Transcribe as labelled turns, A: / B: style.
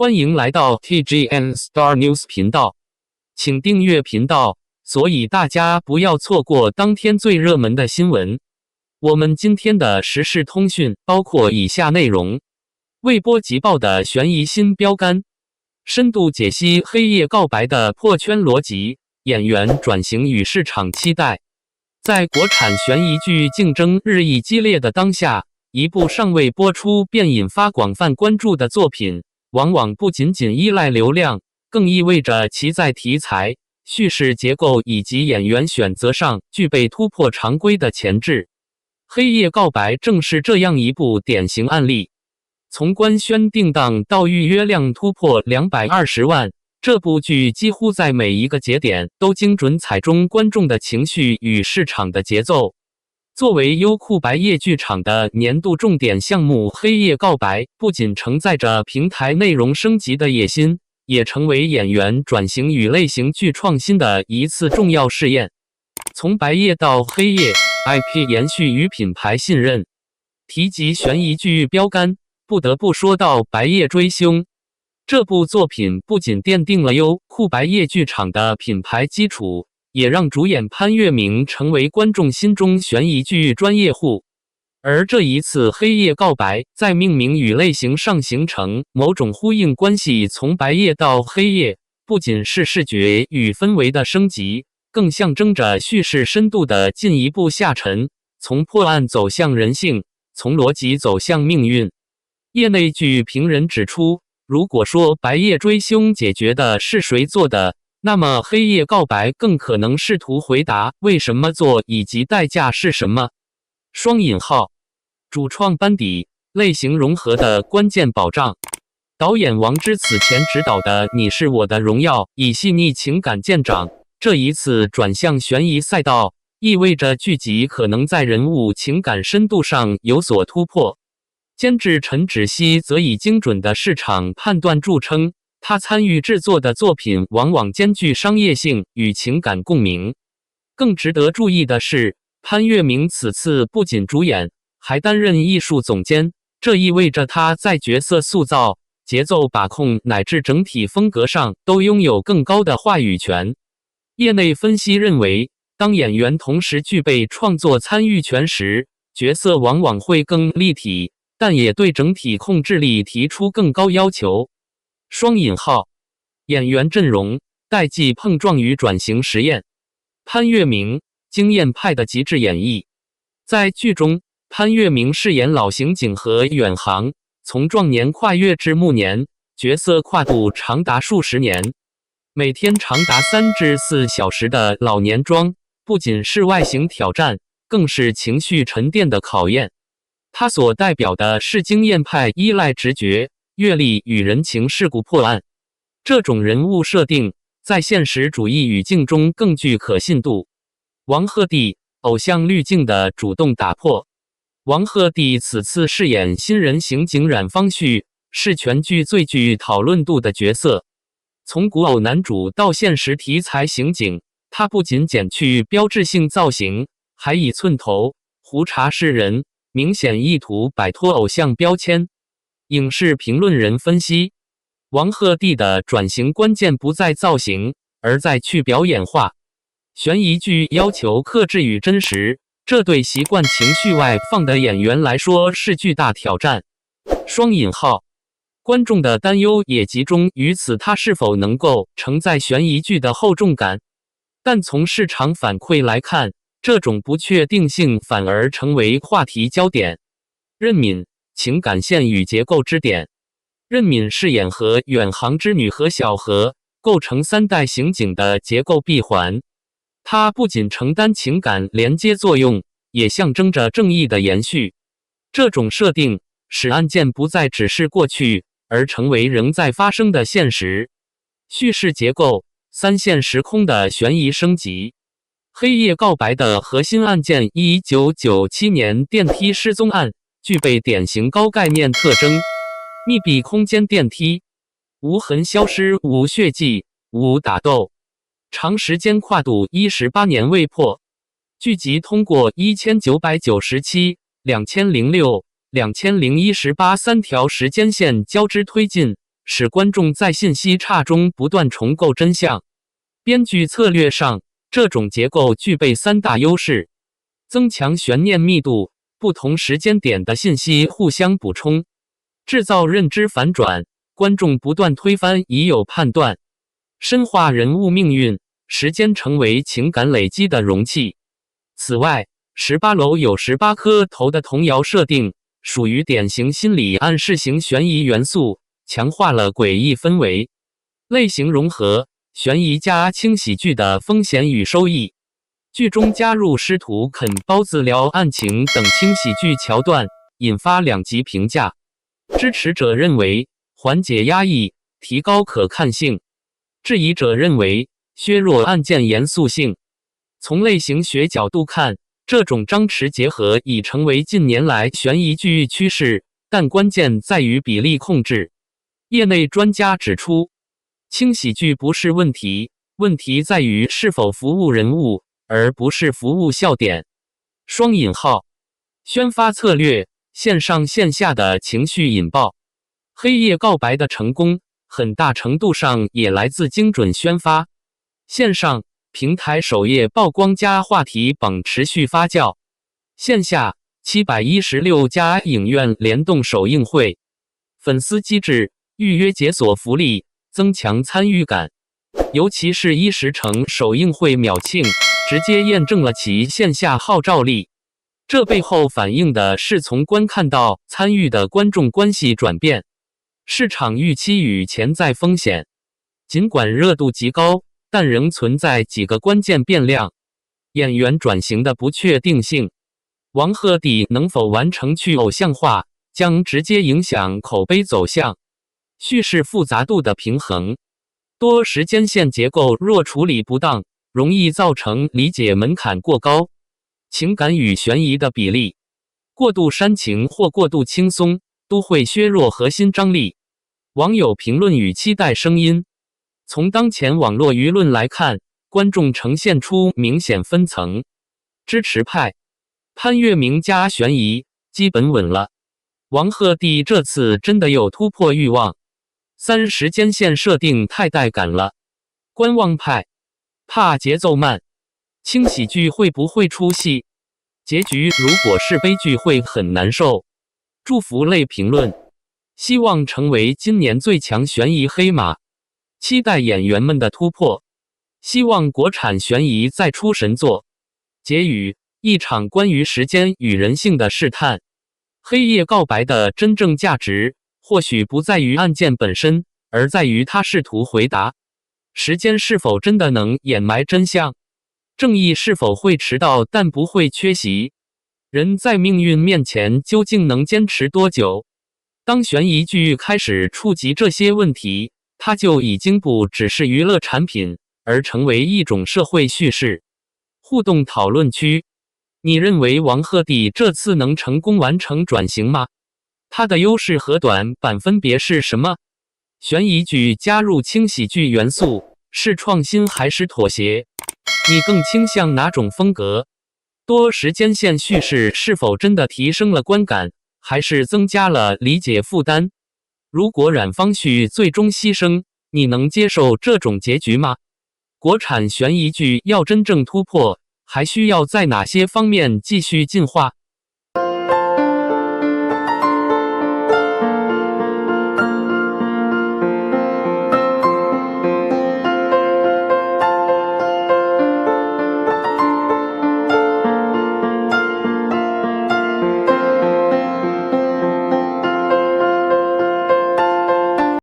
A: 欢迎来到 TGN Star News 频道，请订阅频道，所以大家不要错过当天最热门的新闻。我们今天的时事通讯包括以下内容：未波急爆的悬疑新标杆，深度解析黑夜告白的破圈逻辑，演员转型与市场期待。在国产悬疑剧竞争日益激烈的当下，一部尚未播出便引发广泛关注的作品，往往不仅仅依赖流量，更意味着其在题材、叙事结构以及演员选择上具备突破常规的潜质。黑夜告白正是这样一部典型案例。从官宣定档到预约量突破220万，这部剧几乎在每一个节点都精准踩中观众的情绪与市场的节奏。作为优酷白夜剧场的年度重点项目，黑夜告白不仅承载着平台内容升级的野心，也成为演员转型与类型剧创新的一次重要试验。从白夜到黑夜， IP 延续与品牌信任。提及悬疑剧标杆，不得不说到白夜追凶。这部作品不仅奠定了优酷白夜剧场的品牌基础，也让主演潘粤明成为观众心中悬疑剧专业户。而这一次黑夜告白在命名与类型上形成某种呼应关系，从白夜到黑夜，不仅是视觉与氛围的升级，更象征着叙事深度的进一步下沉，从破案走向人性，从逻辑走向命运。业内剧评人指出，如果说白夜追凶解决的是谁做的，那么黑夜告白更可能试图回答为什么做以及代价是什么。双引号，主创班底，类型融合的关键保障。导演王之此前执导的《你是我的荣耀》以细腻情感见长，这一次转向悬疑赛道，意味着剧集可能在人物情感深度上有所突破。监制陈芷溪则以精准的市场判断著称，他参与制作的作品往往兼具商业性与情感共鸣。更值得注意的是，潘粤明此次不仅主演，还担任艺术总监，这意味着他在角色塑造、节奏把控乃至整体风格上都拥有更高的话语权。业内分析认为，当演员同时具备创作参与权时，角色往往会更立体，但也对整体控制力提出更高要求。双引号，演员阵容，代际碰撞与转型实验。潘粤明，经验派的极致演绎。在剧中，潘粤明饰演老刑警何远航，从壮年跨越至暮年，角色跨度长达数十年。每天长达3至4小时的老年妆，不仅是外形挑战，更是情绪沉淀的考验。他所代表的是经验派依赖直觉、阅历与人情世故破案。这种人物设定在现实主义语境中更具可信度。王鹤棣，偶像滤镜的主动打破。王鹤棣此次饰演新人刑警冉方旭，是全剧最具讨论度的角色。从古偶男主到现实题材刑警，他不仅减去标志性造型，还以寸头、胡茬示人，明显意图摆脱偶像标签。影视评论人分析，王鹤棣的转型关键不在造型，而在去表演化。悬疑剧要求克制与真实，这对习惯情绪外放的演员来说是巨大挑战。双引号，观众的担忧也集中于此，他是否能够承载悬疑剧的厚重感。但从市场反馈来看，这种不确定性反而成为话题焦点。任敏，情感线与结构支点。任敏饰演何远航之女何小荷，构成3代刑警的结构闭环。她不仅承担情感连接作用，也象征着正义的延续。这种设定使案件不再只是过去，而成为仍在发生的现实。叙事结构3线时空的悬疑升级。黑夜告白的核心案件1997年电梯失踪案，具备典型高概念特征：密闭空间电梯，无痕消失，无血迹，无打斗，长时间跨度18年未破。剧集通过1997、2006、2018 3条时间线交织推进，使观众在信息差中不断重构真相。编剧策略上，这种结构具备3大优势：增强悬念密度，不同时间点的信息互相补充，制造认知反转，观众不断推翻已有判断，深化人物命运，时间成为情感累积的容器。此外，18楼有18颗头的童谣设定，属于典型心理暗示型悬疑元素，强化了诡异氛围。类型融合，悬疑加轻喜剧的风险与收益。剧中加入师徒啃包子聊案情等轻喜剧桥段，引发2极评价。支持者认为缓解压抑，提高可看性；质疑者认为削弱案件严肃性。从类型学角度看，这种张弛结合已成为近年来悬疑剧趋势，但关键在于比例控制。业内专家指出，轻喜剧不是问题，问题在于是否服务人物，而不是服务笑点。双引号，宣发策略，线上线下的情绪引爆。黑夜告白的成功，很大程度上也来自精准宣发。线上平台首页曝光加话题榜持续发酵，线下716家影院联动首映会，粉丝机制、预约解锁福利，增强参与感。尤其是10城首映会秒罄，直接验证了其线下号召力。这背后反映的是从观看到参与的观众关系转变，市场预期与潜在风险。尽管热度极高，但仍存在几个关键变量：演员转型的不确定性，王鹤棣能否完成去偶像化，将直接影响口碑走向；叙事复杂度的平衡，多时间线结构若处理不当，容易造成理解门槛过高；情感与悬疑的比例，过度煽情或过度轻松，都会削弱核心张力。网友评论与期待声音。从当前网络舆论来看，观众呈现出明显分层。支持派，潘粤明加悬疑，基本稳了。王鹤棣这次真的有突破欲望。3时间线设定太带感了。观望派，怕节奏慢。轻喜剧会不会出戏？结局如果是悲剧会很难受。祝福类评论，希望成为今年最强悬疑黑马。期待演员们的突破，希望国产悬疑再出神作。结语：一场关于时间与人性的试探。黑夜告白的真正价值，或许不在于案件本身，而在于他试图回答：时间是否真的能掩埋真相？正义是否会迟到但不会缺席？人在命运面前究竟能坚持多久？当悬疑剧开始触及这些问题，它就已经不只是娱乐产品，而成为一种社会叙事。互动讨论区，你认为王鹤棣这次能成功完成转型吗？他的优势和短板分别是什么？悬疑剧加入轻喜剧元素，是创新还是妥协？你更倾向哪种风格？多时间线叙事是否真的提升了观感，还是增加了理解负担？如果冉方旭最终牺牲，你能接受这种结局吗？国产悬疑剧要真正突破，还需要在哪些方面继续进化？